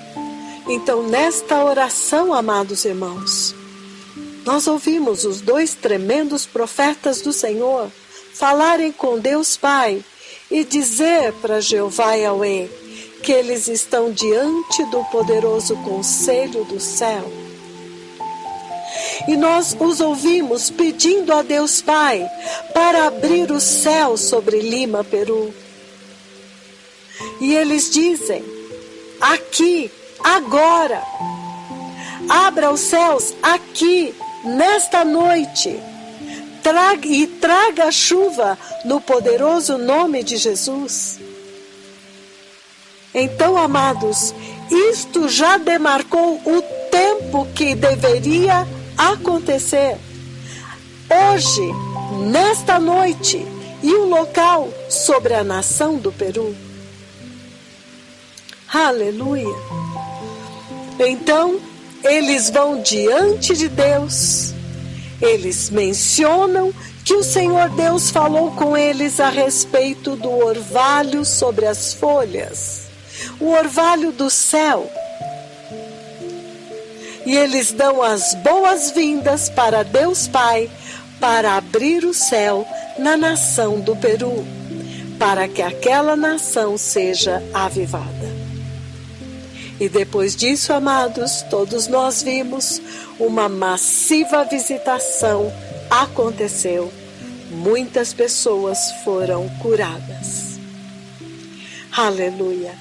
Então, nesta oração, amados irmãos, nós ouvimos os 2 tremendos profetas do Senhor falarem com Deus Pai e dizer para Jeová Yahweh que eles estão diante do poderoso conselho do céu. E nós os ouvimos pedindo a Deus Pai para abrir o céu sobre Lima, Peru. E eles dizem: aqui, agora, abra os céus aqui, nesta noite, traga chuva no poderoso nome de Jesus. Então, amados, isto já demarcou o tempo que deveria acontecer. Hoje, nesta noite, e o local sobre a nação do Peru. Aleluia! Então, eles vão diante de Deus, eles mencionam que o Senhor Deus falou com eles a respeito do orvalho sobre as folhas, o orvalho do céu. E eles dão as boas-vindas para Deus Pai, para abrir o céu na nação do Peru, para que aquela nação seja avivada. E depois disso, amados, todos nós vimos uma massiva visitação aconteceu. Muitas pessoas foram curadas. Aleluia!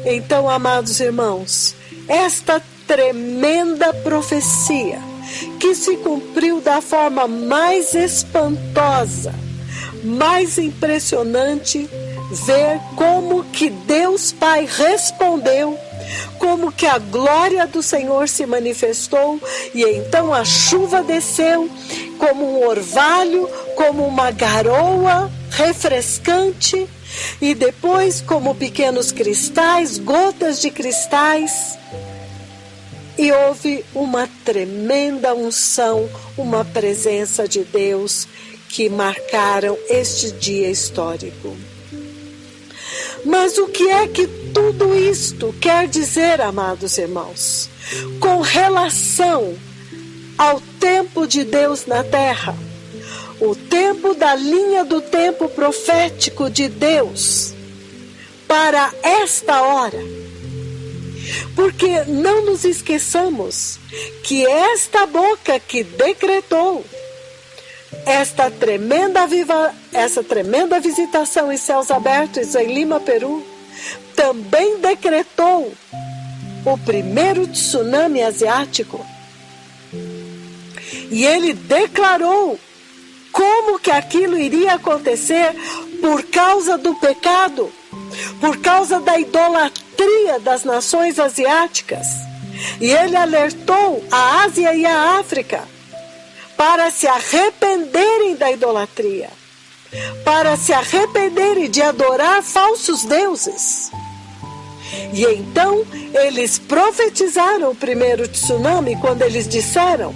Então, amados irmãos, esta tremenda profecia que se cumpriu da forma mais espantosa, mais impressionante, ver como que Deus Pai respondeu, como que a glória do Senhor se manifestou, e então a chuva desceu como um orvalho, como uma garoa refrescante, e depois como pequenos cristais, gotas de cristais, e houve uma tremenda unção, uma presença de Deus que marcaram este dia histórico. Mas o que é que tudo isto quer dizer, amados irmãos, com relação ao tempo de Deus na terra? O tempo da linha do tempo profético de Deus para esta hora. Porque não nos esqueçamos que esta boca que decretou essa tremenda visitação em céus abertos em Lima, Peru, também decretou o primeiro tsunami asiático. E ele declarou como que aquilo iria acontecer por causa do pecado, por causa da idolatria das nações asiáticas. E ele alertou a Ásia e a África para se arrependerem da idolatria, para se arrependerem de adorar falsos deuses. E então eles profetizaram o primeiro tsunami quando eles disseram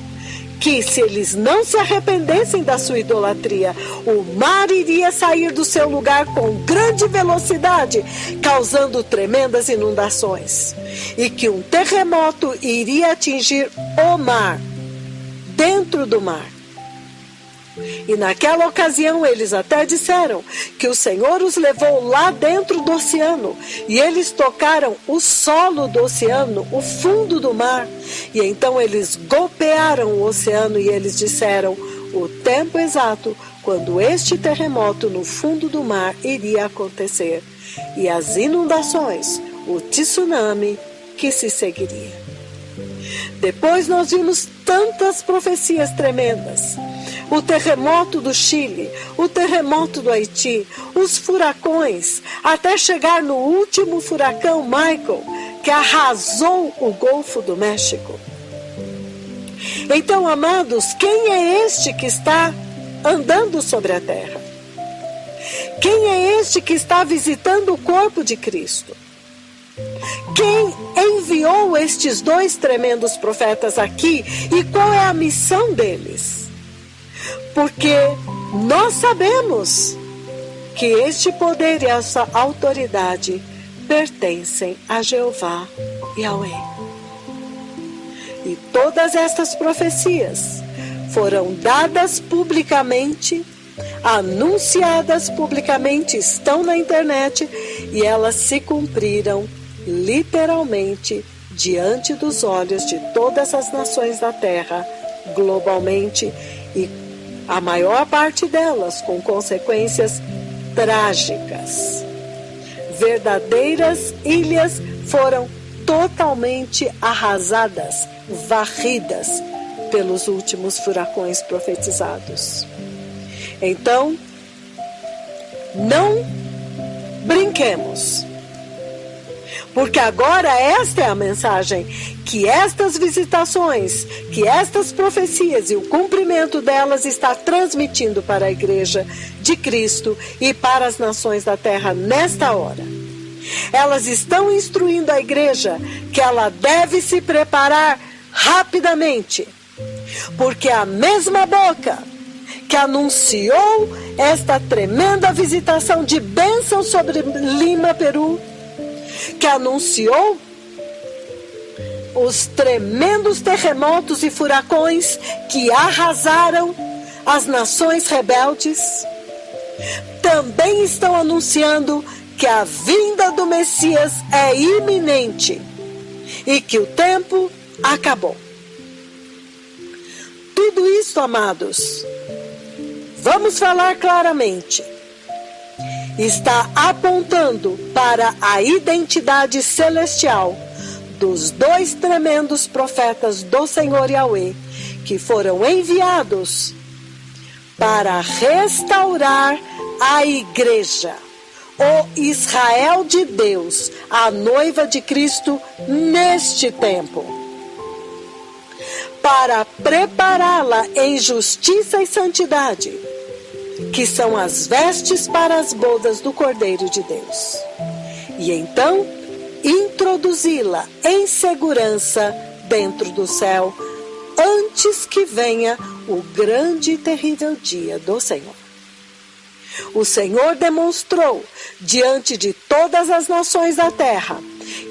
que se eles não se arrependessem da sua idolatria, o mar iria sair do seu lugar com grande velocidade, causando tremendas inundações, e que um terremoto iria atingir o mar, dentro do mar. E naquela ocasião eles até disseram que o Senhor os levou lá dentro do oceano, e eles tocaram o solo do oceano, o fundo do mar, e então eles golpearam o oceano, e eles disseram o tempo exato quando este terremoto no fundo do mar iria acontecer, e as inundações, o tsunami que se seguiria. Depois nós vimos tantas profecias tremendas. O terremoto do Chile, o terremoto do Haiti, os furacões, até chegar no último furacão Michael, que arrasou o Golfo do México. Então, amados, quem é este que está andando sobre a terra? Quem é este que está visitando o corpo de Cristo? Quem enviou estes dois tremendos profetas aqui e qual é a missão deles? Porque nós sabemos que este poder e essa autoridade pertencem a Jeová Yahweh. E todas estas profecias foram dadas publicamente, anunciadas publicamente, estão na internet, e elas se cumpriram literalmente diante dos olhos de todas as nações da terra, globalmente, e a maior parte delas com consequências trágicas. Verdadeiras ilhas foram totalmente arrasadas, varridas pelos últimos furacões profetizados. Então, não brinquemos, porque agora esta é a mensagem que estas visitações, que estas profecias e o cumprimento delas está transmitindo para a Igreja de Cristo e para as nações da terra nesta hora. Elas estão instruindo a Igreja que ela deve se preparar rapidamente, porque a mesma boca que anunciou esta tremenda visitação de bênção sobre Lima, Peru, que anunciou os tremendos terremotos e furacões que arrasaram as nações rebeldes, também estão anunciando que a vinda do Messias é iminente, e que o tempo acabou. Tudo isso, amados, vamos falar claramente, está apontando para a identidade celestial dos dois tremendos profetas do Senhor Yahweh, que foram enviados para restaurar a igreja, o Israel de Deus, a noiva de Cristo neste tempo, para prepará-la em justiça e santidade, que são as vestes para as bodas do Cordeiro de Deus, e então introduzi-la em segurança dentro do céu, antes que venha o grande e terrível dia do Senhor. O Senhor demonstrou diante de todas as nações da terra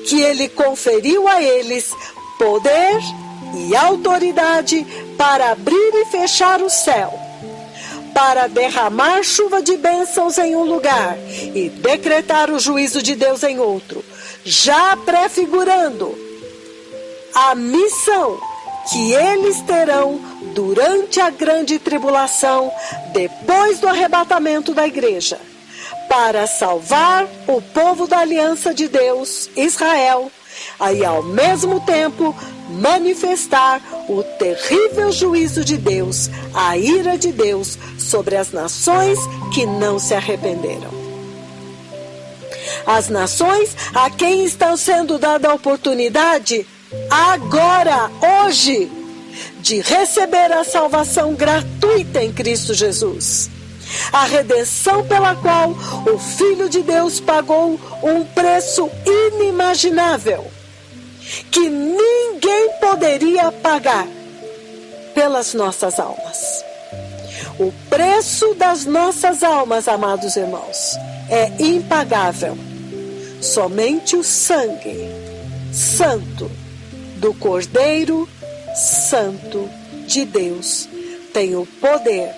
que Ele conferiu a eles poder e autoridade para abrir e fechar o céu, para derramar chuva de bênçãos em um lugar e decretar o juízo de Deus em outro, já prefigurando a missão que eles terão durante a grande tribulação, depois do arrebatamento da igreja, para salvar o povo da aliança de Deus, Israel, e ao mesmo tempo manifestar o terrível juízo de Deus, a ira de Deus sobre as nações que não se arrependeram. As nações a quem estão sendo dada a oportunidade agora, hoje, de receber a salvação gratuita em Cristo Jesus, a redenção pela qual o Filho de Deus pagou um preço inimaginável, que ninguém poderia pagar pelas nossas almas. O preço das nossas almas, amados irmãos, é impagável. Somente o sangue santo do Cordeiro Santo de Deus tem o poder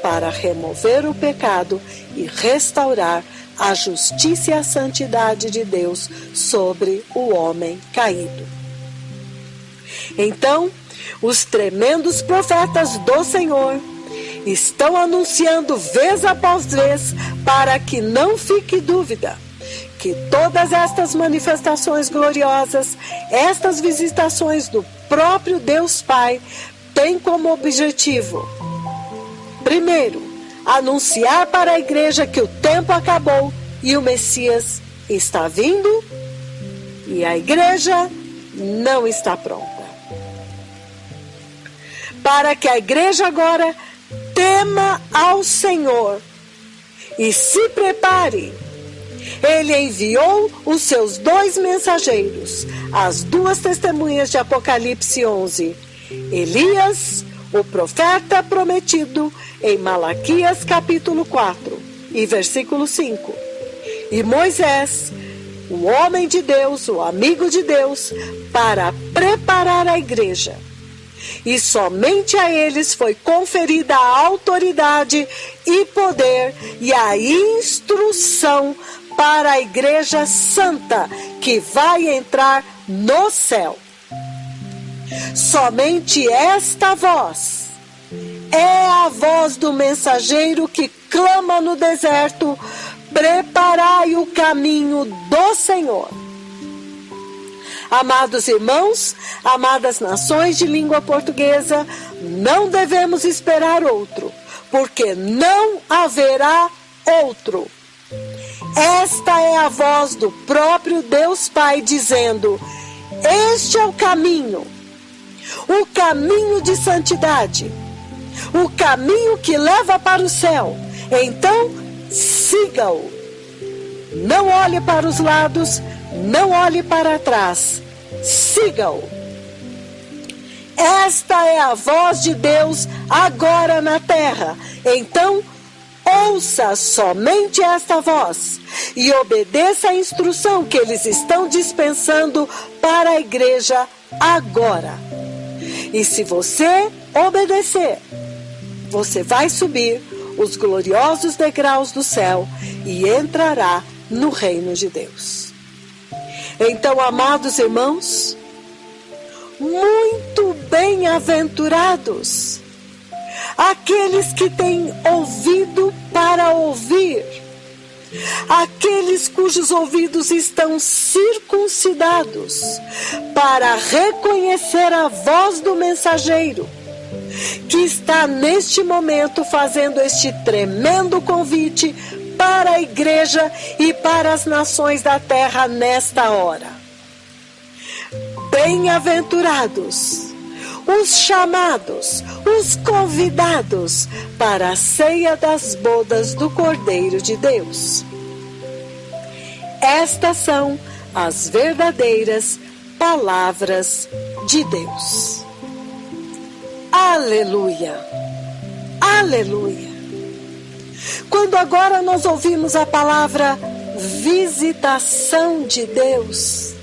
para remover o pecado e restaurar a justiça e a santidade de Deus sobre o homem caído. Então, os tremendos profetas do Senhor estão anunciando vez após vez, para que não fique dúvida, que todas estas manifestações gloriosas, estas visitações do próprio Deus Pai, têm como objetivo, primeiro, anunciar para a igreja que o tempo acabou e o Messias está vindo, e a igreja não está pronta. Para que a igreja agora tema ao Senhor e se prepare, Ele enviou os seus dois mensageiros, as duas testemunhas de Apocalipse 11, Elias, o profeta prometido em Malaquias capítulo 4 e versículo 5, e Moisés, o homem de Deus, o amigo de Deus, para preparar a igreja. E somente a eles foi conferida a autoridade e poder e a instrução para a igreja santa que vai entrar no céu. Somente esta voz é a voz do mensageiro que clama no deserto: preparai o caminho do Senhor. Amados irmãos, amadas nações de língua portuguesa, não devemos esperar outro, porque não haverá outro. Esta é a voz do próprio Deus Pai dizendo: este é o caminho de santidade, o caminho que leva para o céu. Então, siga-o. Não olhe para os lados, não olhe para trás. Siga-o. Esta é a voz de Deus agora na terra. Então, ouça somente esta voz e obedeça a instrução que eles estão dispensando para a igreja agora. E se você obedecer, você vai subir os gloriosos degraus do céu e entrará no reino de Deus. Então, amados irmãos, muito bem-aventurados aqueles que têm ouvido para ouvir, aqueles cujos ouvidos estão circuncidados para reconhecer a voz do mensageiro, que está neste momento fazendo este tremendo convite para a igreja e para as nações da terra nesta hora. Bem-aventurados os chamados, os convidados para a ceia das bodas do Cordeiro de Deus. Estas são as verdadeiras palavras de Deus. Aleluia! Aleluia! Quando agora nós ouvimos a palavra visitação de Deus,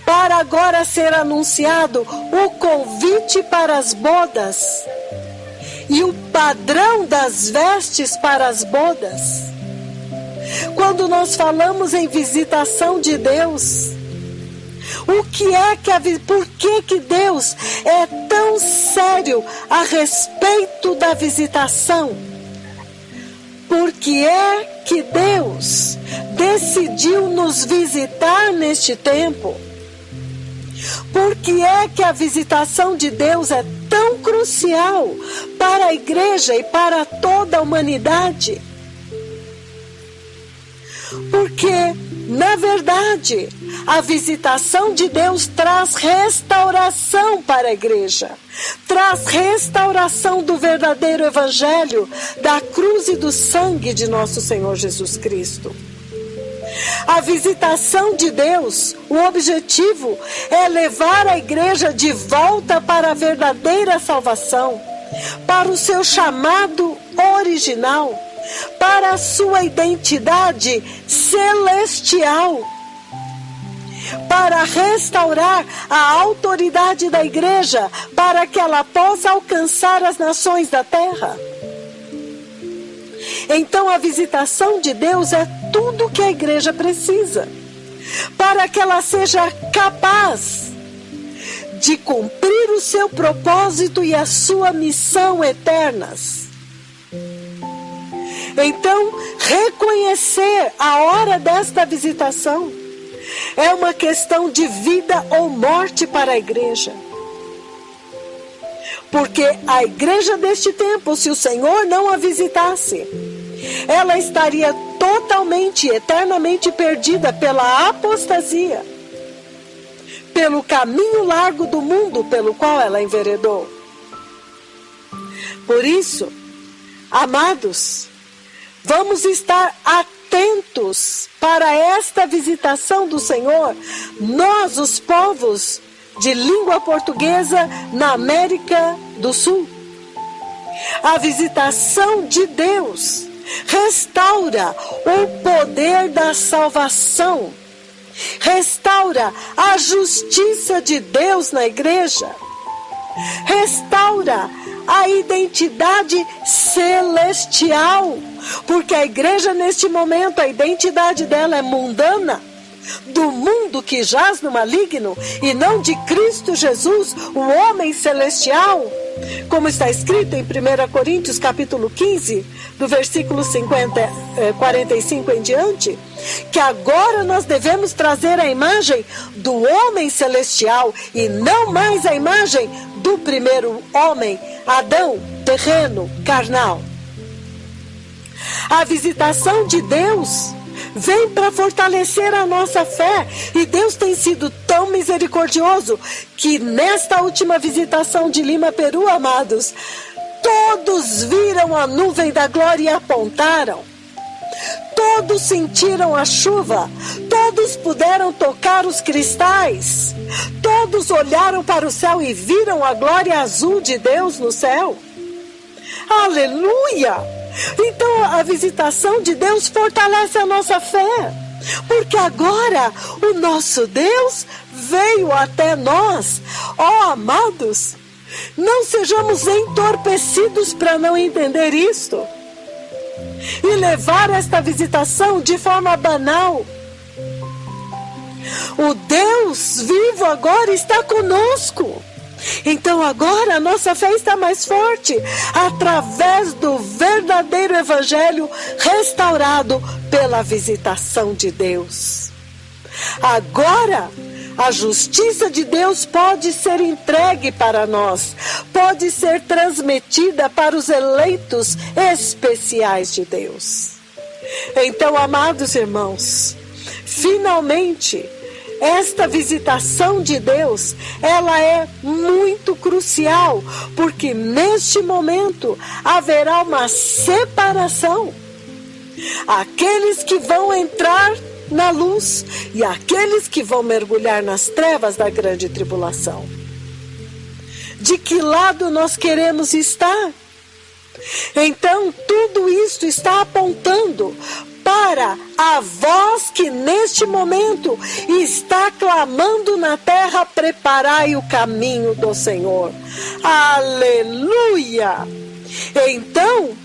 para agora ser anunciado o convite para as bodas e o padrão das vestes para as bodas. Quando nós falamos em visitação de Deus, por que Deus é tão sério a respeito da visitação? Porque é que Deus decidiu nos visitar neste tempo? Por que é que a visitação de Deus é tão crucial para a igreja e para toda a humanidade? Porque, na verdade, a visitação de Deus traz restauração para a igreja, traz restauração do verdadeiro evangelho, da cruz e do sangue de nosso Senhor Jesus Cristo. A visitação de Deus, o objetivo é levar a igreja de volta para a verdadeira salvação, para o seu chamado original, para a sua identidade celestial, para restaurar a autoridade da igreja, para que ela possa alcançar as nações da terra. Então a visitação de Deus é tudo que a igreja precisa, para que ela seja capaz de cumprir o seu propósito e a sua missão eternas. Então, reconhecer a hora desta visitação é uma questão de vida ou morte para a igreja. Porque a igreja deste tempo, se o Senhor não a visitasse, ela estaria totalmente, eternamente perdida pela apostasia, pelo caminho largo do mundo pelo qual ela enveredou. Por isso, amados, vamos estar atentos para esta visitação do Senhor, nós, os povos de língua portuguesa na América do Sul. A visitação de Deus restaura o poder da salvação, restaura a justiça de Deus na igreja, restaura a identidade celestial, porque a igreja neste momento, a identidade dela é mundana, do mundo que jaz no maligno, e não de Cristo Jesus, o homem celestial, como está escrito em 1 Coríntios capítulo 15, do versículo 45 em diante, que agora nós devemos trazer a imagem do homem celestial e não mais a imagem do primeiro homem, Adão, terreno, carnal. A visitação de Deus vem para fortalecer a nossa fé, e Deus tem sido tão misericordioso que nesta última visitação de Lima, Peru, amados, todos viram a nuvem da glória e apontaram, todos sentiram a chuva, todos puderam tocar os cristais, todos olharam para o céu e viram a glória azul de Deus no céu. Aleluia! Então a visitação de Deus fortalece a nossa fé, porque agora o nosso Deus veio até nós. Ó, amados, não sejamos entorpecidos para não entender isto e levar esta visitação de forma banal. O Deus vivo agora está conosco. Então agora a nossa fé está mais forte, através do verdadeiro evangelho restaurado pela visitação de Deus. Agora a justiça de Deus pode ser entregue para nós, pode ser transmitida para os eleitos especiais de Deus. Então, amados irmãos, finalmente, esta visitação de Deus, ela é muito crucial, porque neste momento haverá uma separação. Aqueles que vão entrar na luz e aqueles que vão mergulhar nas trevas da grande tribulação. De que lado nós queremos estar? Então, tudo isto está apontando para a voz que neste momento está clamando na terra: preparai o caminho do Senhor. Aleluia! Então,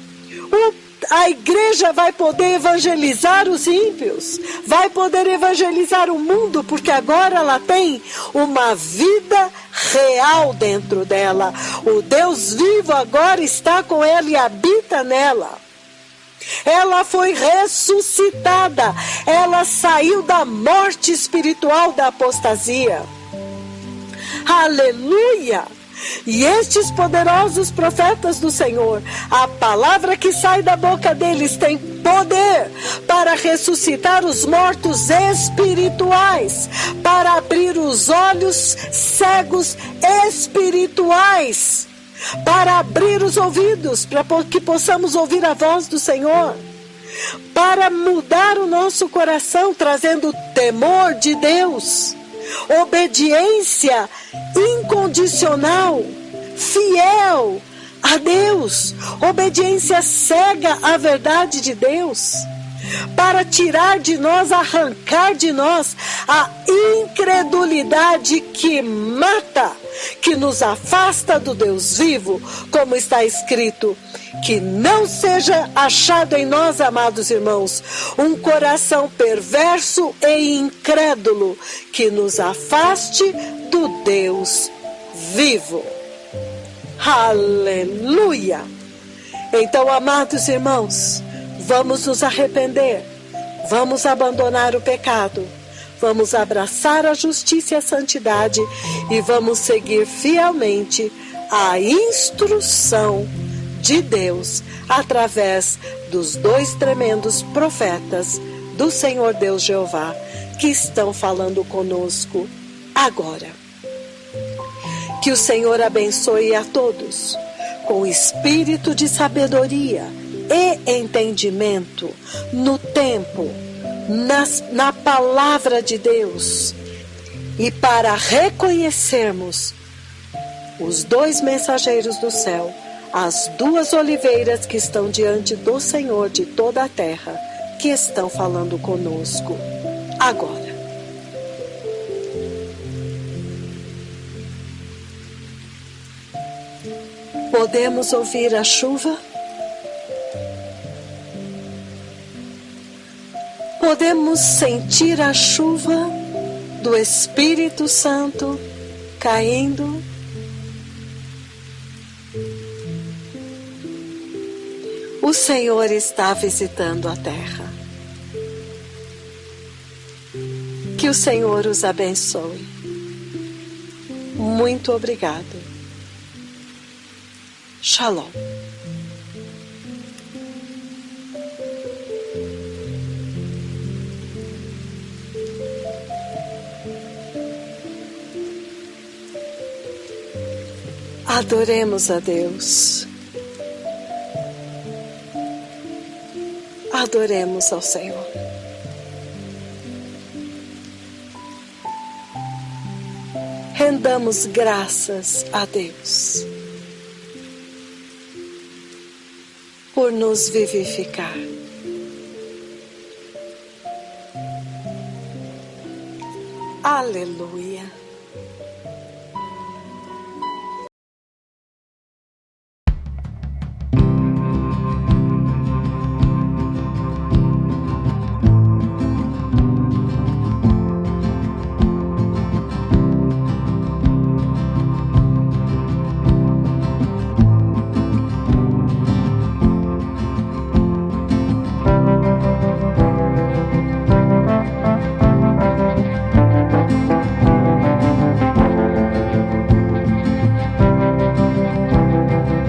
a igreja vai poder evangelizar os ímpios, vai poder evangelizar o mundo, porque agora ela tem uma vida real dentro dela. O Deus vivo agora está com ela e habita nela. Ela foi ressuscitada, ela saiu da morte espiritual da apostasia. Aleluia! E estes poderosos profetas do Senhor, a palavra que sai da boca deles tem poder para ressuscitar os mortos espirituais, para abrir os olhos cegos espirituais, para abrir os ouvidos, para que possamos ouvir a voz do Senhor, para mudar o nosso coração, trazendo temor de Deus, obediência incondicional, fiel a Deus, obediência cega à verdade de Deus, para tirar de nós, arrancar de nós a incredulidade que mata, que nos afasta do Deus vivo, como está escrito: que não seja achado em nós, amados irmãos, um coração perverso e incrédulo, que nos afaste do Deus vivo. Aleluia! Então, amados irmãos, vamos nos arrepender, vamos abandonar o pecado, vamos abraçar a justiça e a santidade e vamos seguir fielmente a instrução de Deus através dos dois tremendos profetas do Senhor Deus Jeová que estão falando conosco agora. Que o Senhor abençoe a todos com espírito de sabedoria e entendimento no tempo, na palavra de Deus, e para reconhecermos os dois mensageiros do céu, as duas oliveiras que estão diante do Senhor de toda a terra, que estão falando conosco agora. Podemos ouvir a chuva? Podemos sentir a chuva do Espírito Santo caindo? O Senhor está visitando a terra. Que o Senhor os abençoe. Muito obrigado. Shalom. Adoremos a Deus. Adoremos ao Senhor. Rendamos graças a Deus por nos vivificar. Aleluia.